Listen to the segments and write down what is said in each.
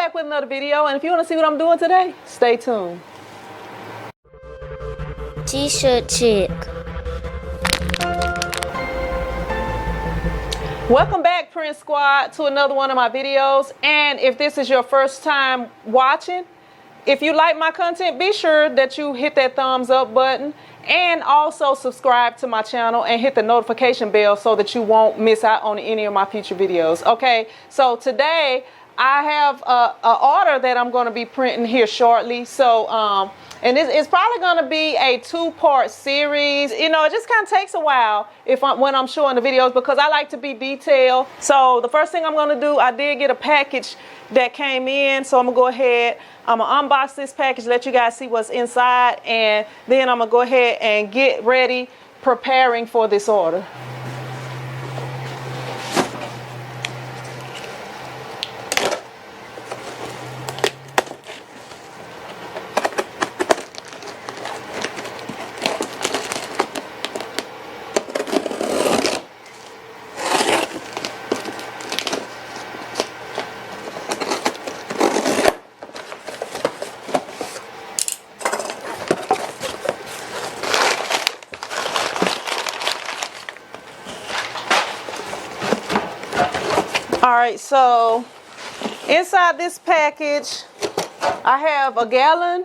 back with another video, and if you want to see what I'm doing today, stay tuned. TshirtChick. Welcome back, Print Squad, to another one of my videos. And if this is your first time watching, if you like my content, be sure that you hit that thumbs up button and also subscribe to my channel and hit the notification bell so that you won't miss out on any of my future videos. Okay, so today I have a order that I'm going to be printing here shortly. So and it's probably going to be a two-part series. You know, it just kind of takes a while when I'm showing the videos because I like to be detailed. So the first thing I'm going to do, I did get a package that came in, so I'm going to go ahead, I'm going to unbox this package, let you guys see what's inside, and then I'm going to go ahead and get ready preparing for this order. Alright, so inside this package, I have a gallon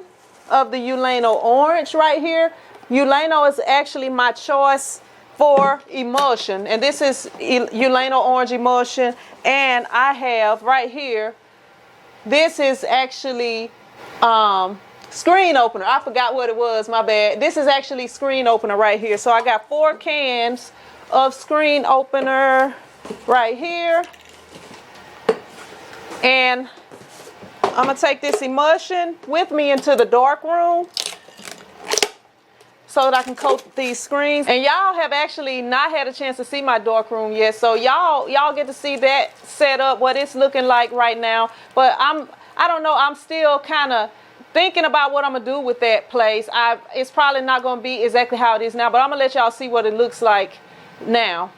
of the Ulano orange right here. Ulano is actually my choice for emulsion, and this is Ulano orange emulsion. And I have right here, this is actually screen opener. I forgot what it was, my bad. This is actually screen opener right here. So I got 4 cans of screen opener right here. And I'm going to take this emulsion with me into the dark room so that I can coat these screens. And y'all have actually not had a chance to see my dark room yet. So y'all get to see that set up, what it's looking like right now. But I don't know, I'm still kind of thinking about what I'm going to do with that place. It's probably not going to be exactly how it is now, but I'm going to let y'all see what it looks like now.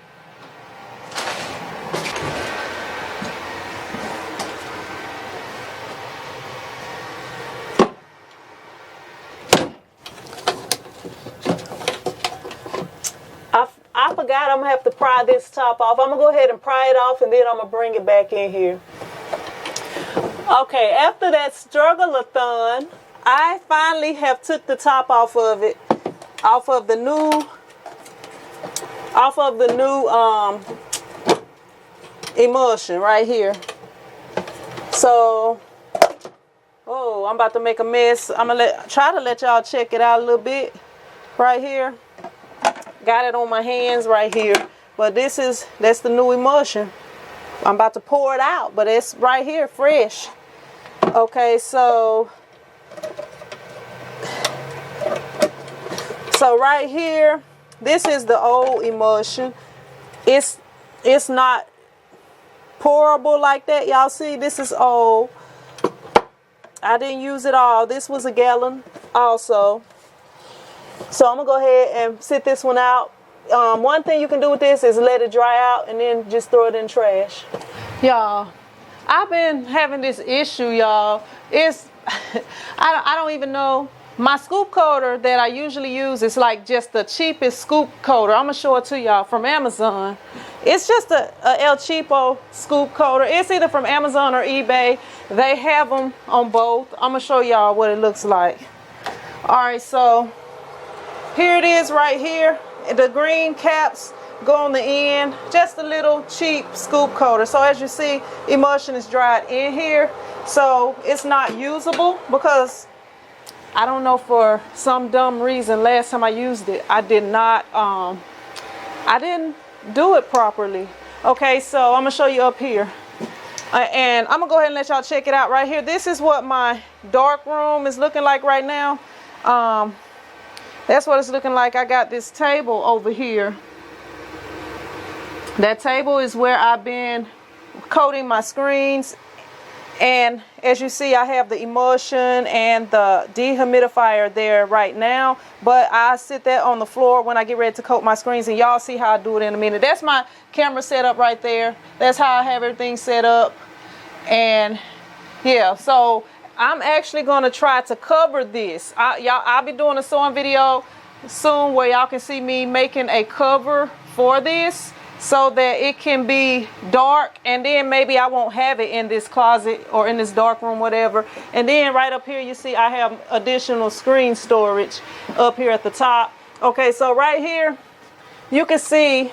I forgot I'm going to have to pry this top off. I'm going to go ahead and pry it off, and then I'm going to bring it back in here. Okay, after that struggle-a-thon, I finally have took the top off of it, off of the new emulsion right here. So, oh, I'm about to make a mess. I'm going to try to let y'all check it out a little bit right here. Got it on my hands right here, but that's the new emulsion. I'm about to pour it out, but it's right here fresh. Okay, so right here, this is the old emulsion. It's not pourable like that. Y'all see, this is old. I didn't use it all. This was a gallon also. So I'm going to go ahead and sit this one out. One thing you can do with this is let it dry out and then just throw it in trash. Y'all, I've been having this issue, y'all. I don't even know. My scoop coater that I usually use is like just the cheapest scoop coater. I'm going to show it to y'all from Amazon. It's just a El Cheapo scoop coater. It's either from Amazon or eBay. They have them on both. I'm going to show y'all what it looks like. All right, so here it is right here. The green caps go on the end. Just a little cheap scoop coater. So as you see, emulsion is dried in here. So it's not usable because I don't know, for some dumb reason, last time I used it, I didn't do it properly. Okay, so I'm going to show you up here. And I'm going to go ahead and let y'all check it out right here. This is what my dark room is looking like right now. That's what it's looking like. I got this table over here. That table is where I've been coating my screens. And as you see, I have the emulsion and the dehumidifier there right now. But I sit there on the floor when I get ready to coat my screens, and y'all see how I do it in a minute. That's my camera setup right there. That's how I have everything set up. And Yeah, so I'm actually gonna try to cover this. I'll be doing a sewing video soon where y'all can see me making a cover for this so that it can be dark, and then maybe I won't have it in this closet or in this dark room, whatever. And then right up here, you see I have additional screen storage up here at the top. Okay, so right here, you can see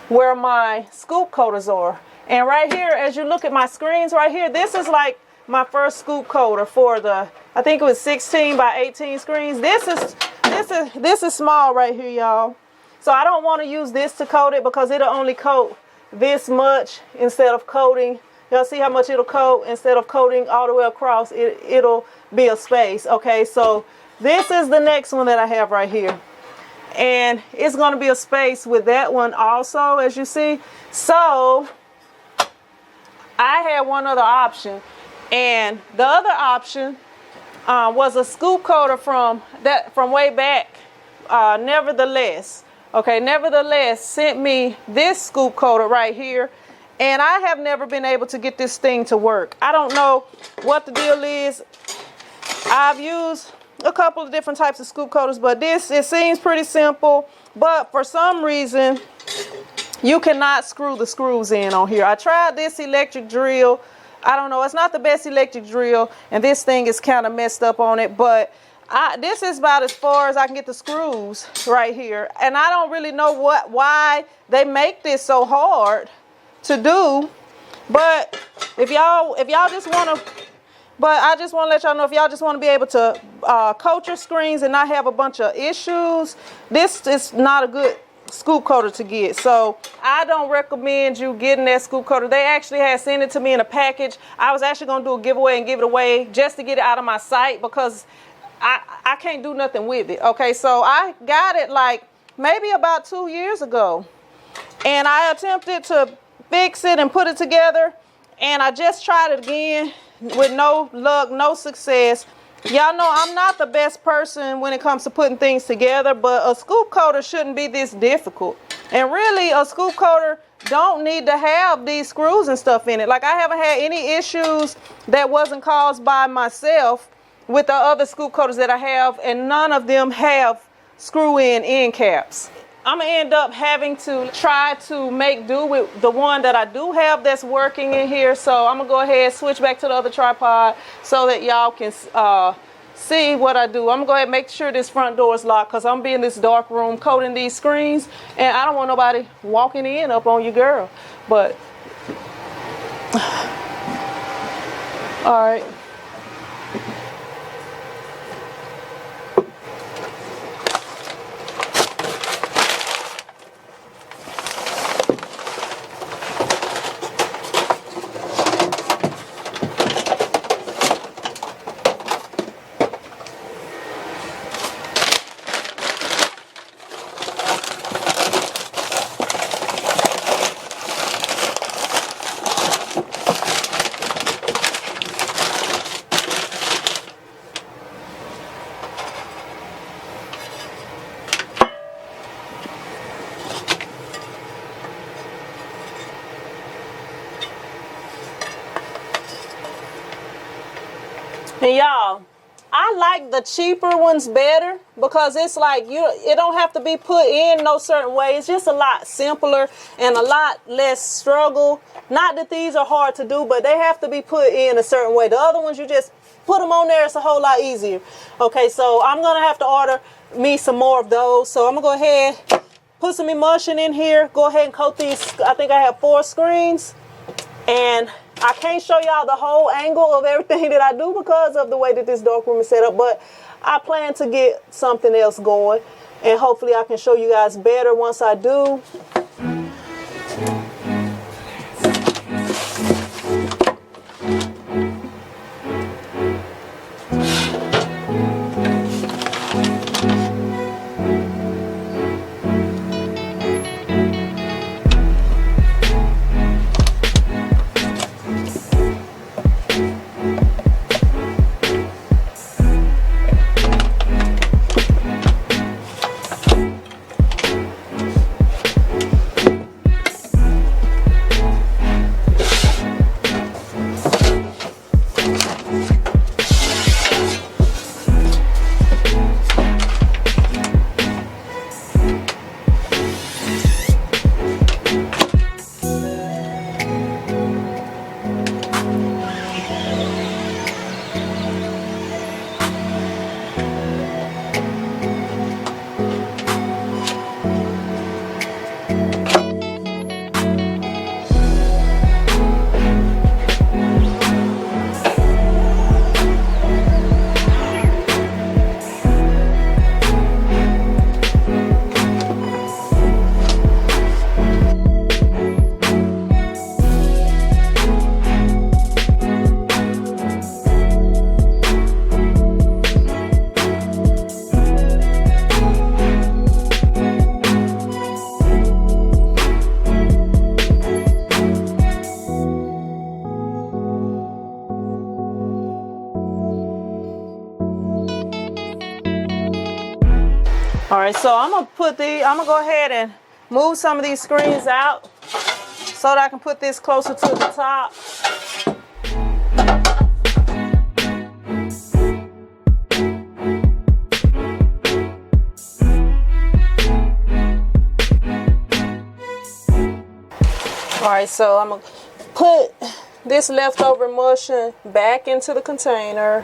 where my scoop coaters are. And right here, as you look at my screens right here, this is like my first scoop coater for the, I think it was 16 by 18 screens. This is small right here, y'all. So I don't want to use this to coat it because it'll only coat this much instead of coating. Y'all see how much it'll coat? Instead of coating all the way across, it'll be a space. Okay, so this is the next one that I have right here. And it's going to be a space with that one also, as you see. So I had one other option. And the other option was a scoop coater from way back. Nevertheless sent me this scoop coater right here, and I have never been able to get this thing to work. I don't know what the deal is. I've used a couple of different types of scoop coaters, but this, it seems pretty simple, but for some reason you cannot screw the screws in on here. I tried this electric drill. I don't know, it's not the best electric drill, and this thing is kind of messed up on it, but this is about as far as I can get the screws right here. And I don't really know why they make this so hard to do, but if y'all just want to, but I just want to let y'all know, if y'all just want to be able to coat your screens and not have a bunch of issues, this is not a good scoop coater to get. So I don't recommend you getting that scoop coater. They actually had sent it to me in a package. I was actually going to do a giveaway and give it away just to get it out of my sight because I can't do nothing with it. Okay, so I got it like maybe about 2 years ago, and I attempted to fix it and put it together, and I just tried it again with no luck, no success. Y'all know I'm not the best person when it comes to putting things together, but a scoop coater shouldn't be this difficult. And really, a scoop coater don't need to have these screws and stuff in it. Like, I haven't had any issues that wasn't caused by myself with the other scoop coaters that I have, and none of them have screw-in end caps. I'm gonna end up having to try to make do with the one that I do have that's working in here. So I'm gonna go ahead and switch back to the other tripod so that y'all can see what I do. I'm gonna go ahead and make sure this front door is locked because I'm gonna be in this dark room coating these screens, and I don't want nobody walking in up on your girl. But all right. And y'all, I like the cheaper ones better because it's like it don't have to be put in no certain way. It's just a lot simpler and a lot less struggle. Not that these are hard to do, but they have to be put in a certain way. The other ones, you just put them on there, it's a whole lot easier. Okay, so I'm gonna have to order me some more of those. So I'm gonna go ahead, put some emulsion in here, go ahead and coat these. I think I have 4 screens, and I can't show y'all the whole angle of everything that I do because of the way that this dark room is set up, but I plan to get something else going, and hopefully I can show you guys better once I do. All right, so I'm gonna go ahead and move some of these screens out so that I can put this closer to the top. All right, so I'm gonna put this leftover emulsion back into the container.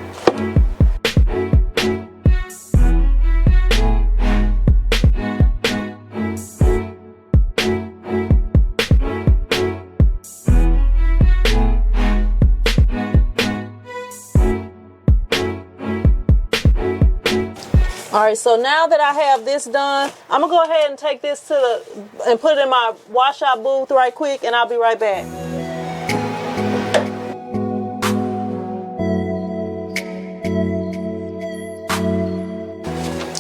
All right, so now that I have this done, I'm gonna go ahead and take this and put it in my washout booth right quick, and I'll be right back.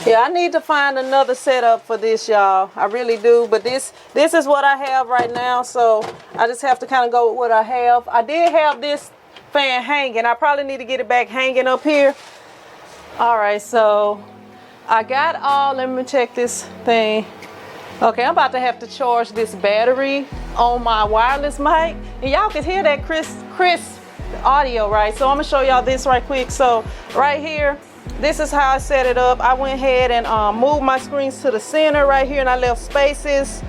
Yeah, I need to find another setup for this, y'all. I really do, but this is what I have right now, so I just have to kind of go with what I have. I did have this fan hanging. I probably need to get it back hanging up here. All right, so I got all, let me check this thing. Okay, I'm about to have to charge this battery on my wireless mic. And y'all can hear that crisp audio, right? So I'm gonna show y'all this right quick. So right here, this is how I set it up. I went ahead and moved my screens to the center right here, and I left spaces.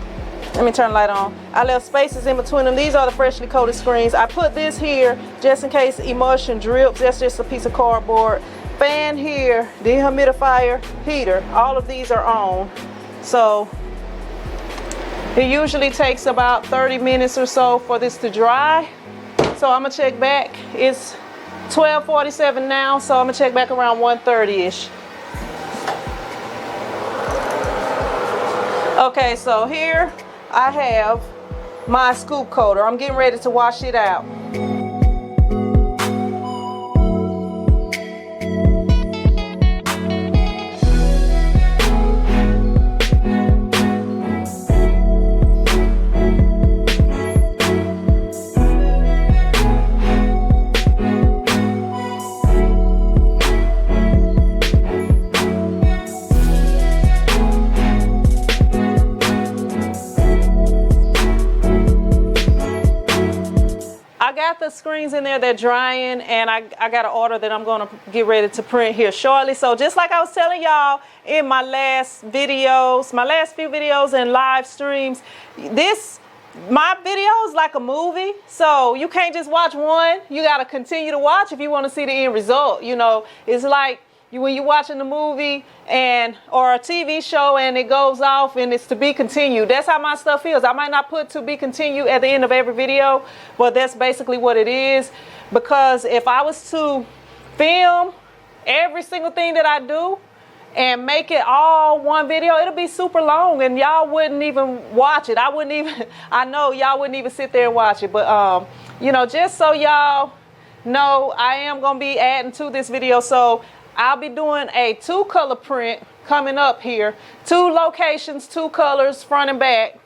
Let me turn the light on. I left spaces in between them. These are the freshly coated screens. I put this here just in case emulsion drips. That's just a piece of cardboard. Fan here, dehumidifier, heater, all of these are on. So it usually takes about 30 minutes or so for this to dry. So I'm gonna check back. It's 12:47 now, so I'm gonna check back around 1:30-ish. Okay, so here I have my scoop coater. I'm getting ready to wash it out. The screens in there, they're drying, and I got an order that I'm going to get ready to print here shortly. So just like I was telling y'all in my last few videos and live streams, my video is like a movie, so you can't just watch one. You got to continue to watch if you want to see the end result. You know, it's like when you're watching a movie or a TV show and it goes off and it's to be continued. That's how my stuff is. I might not put to be continued at the end of every video, but that's basically what it is. Because if I was to film every single thing that I do and make it all one video, it'll be super long and y'all wouldn't even watch it. I know y'all wouldn't even sit there and watch it. But you know, just so y'all know, I am gonna be adding to this video. So I'll be doing a 2-color print coming up here. 2 locations, 2 colors, front and back.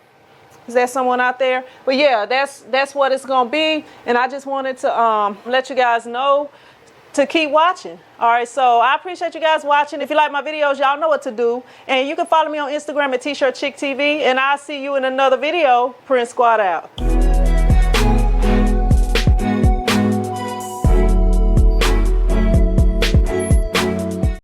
Is there someone out there? But yeah, that's what it's gonna be. And I just wanted to let you guys know to keep watching. All right, so I appreciate you guys watching. If you like my videos, y'all know what to do. And you can follow me on Instagram at TshirtChick TV. And I'll see you in another video. Print Squad out.